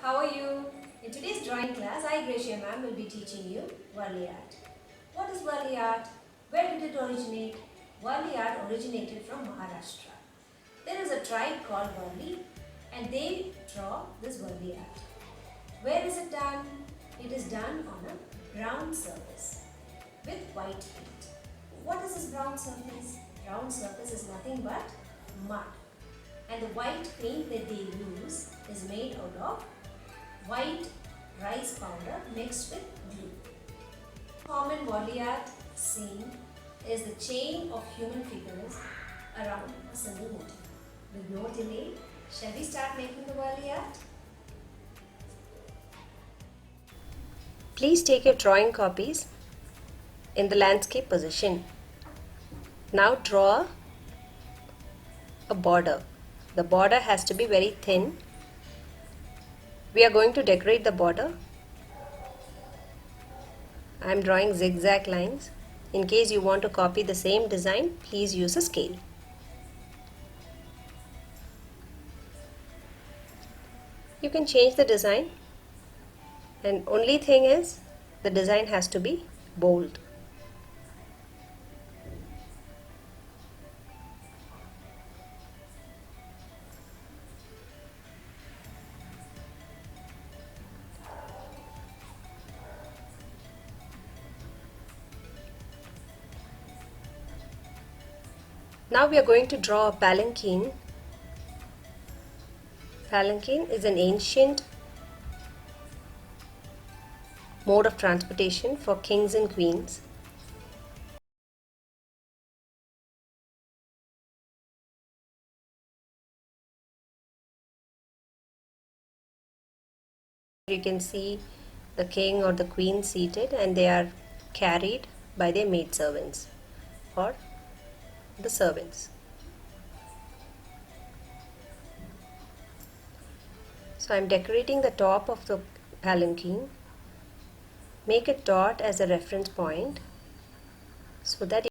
how are you? In today's drawing class, I, Gracia ma'am, will be teaching you Warli art. What is Warli art? Where did it originate? Warli art originated from Maharashtra. There is a tribe called Warli and they draw this Warli art. Where is it done? It is done on a brown surface with white paint. What is this brown surface? Brown surface is nothing but mud. And the white paint that they use is made out of white rice powder mixed with glue. Common body art scene is the chain of human figures around a single motif. With no delay, shall we start making the body art? Please take your drawing copies in the landscape position. Now draw a border. The border has to be very thin. We are going to decorate the border. I am drawing zigzag lines. In case you want to copy the same design, please use a scale. You can change the design, and only thing is the design has to be bold. Now we are going to draw a palanquin. Palanquin is an ancient mode of transportation for kings and queens. You can see the king or the queen seated and they are carried by their maidservants or the servants. So I am decorating the top of the palanquin. Make a dot as a reference point so that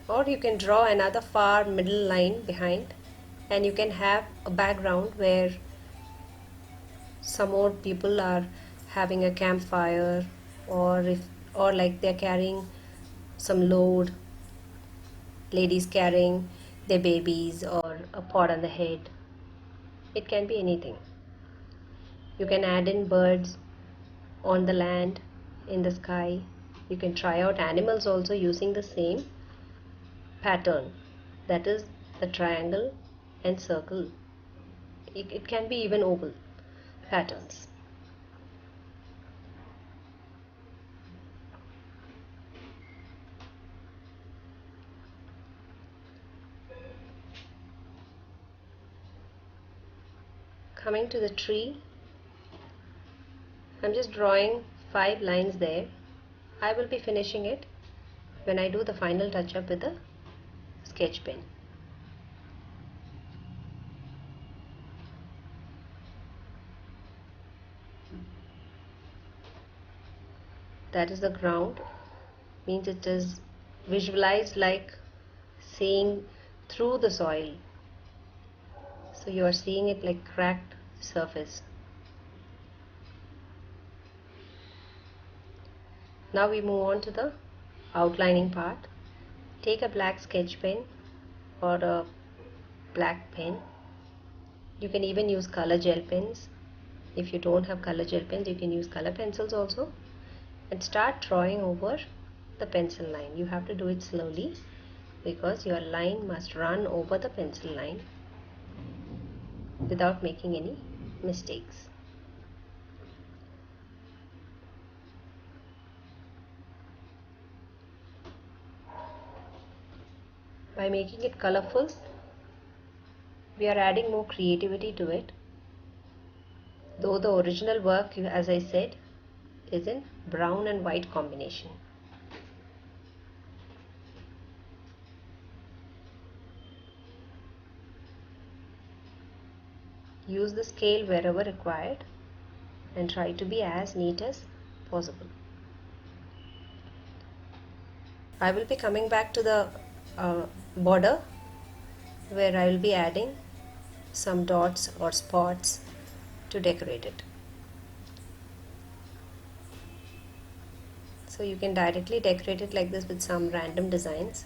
or you can draw another far middle line behind and you can have a background where some more people are having a campfire or like they're carrying some load, ladies carrying their babies or a pot on the head. It can be anything. You can add in birds on the land, in the sky. You can try out animals also using the same. pattern, that is the triangle and circle. It can be even oval patterns. Coming to the tree, I'm just drawing 5 lines there. I will be finishing it when I do the final touch up with a sketch pen. That is the ground, means it is visualized like seeing through the soil. So you are seeing it like cracked surface. Now we move on to the outlining part. Take a black sketch pen or a black pen. You can even use color gel pens. If you don't have color gel pens, you can use color pencils also. And start drawing over the pencil line. You have to do it slowly because your line must run over the pencil line without making any mistakes. By making it colorful, we are adding more creativity to it. Though the original work, as I said, is in brown and white combination. Use the scale wherever required and try to be as neat as possible. I will be coming back to the border where I will be adding some dots or spots to decorate it. So you can directly decorate it like this with some random designs.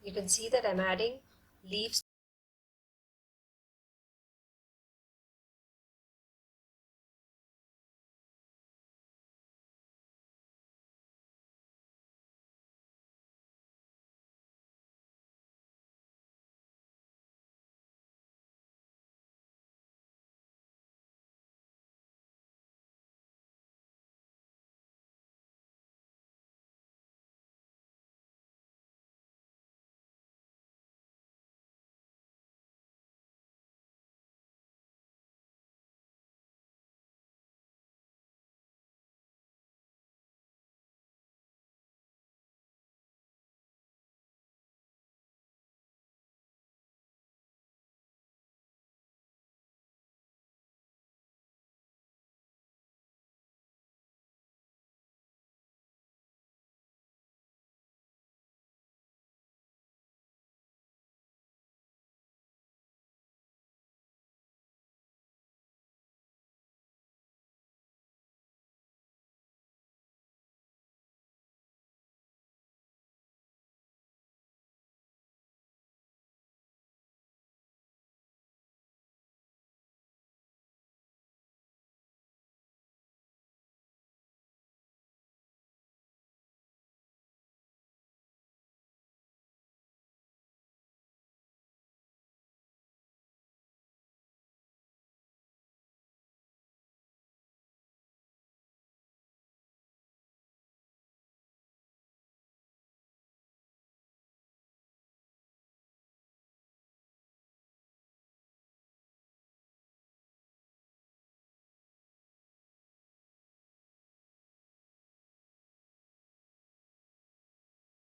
You can see that I'm adding leaves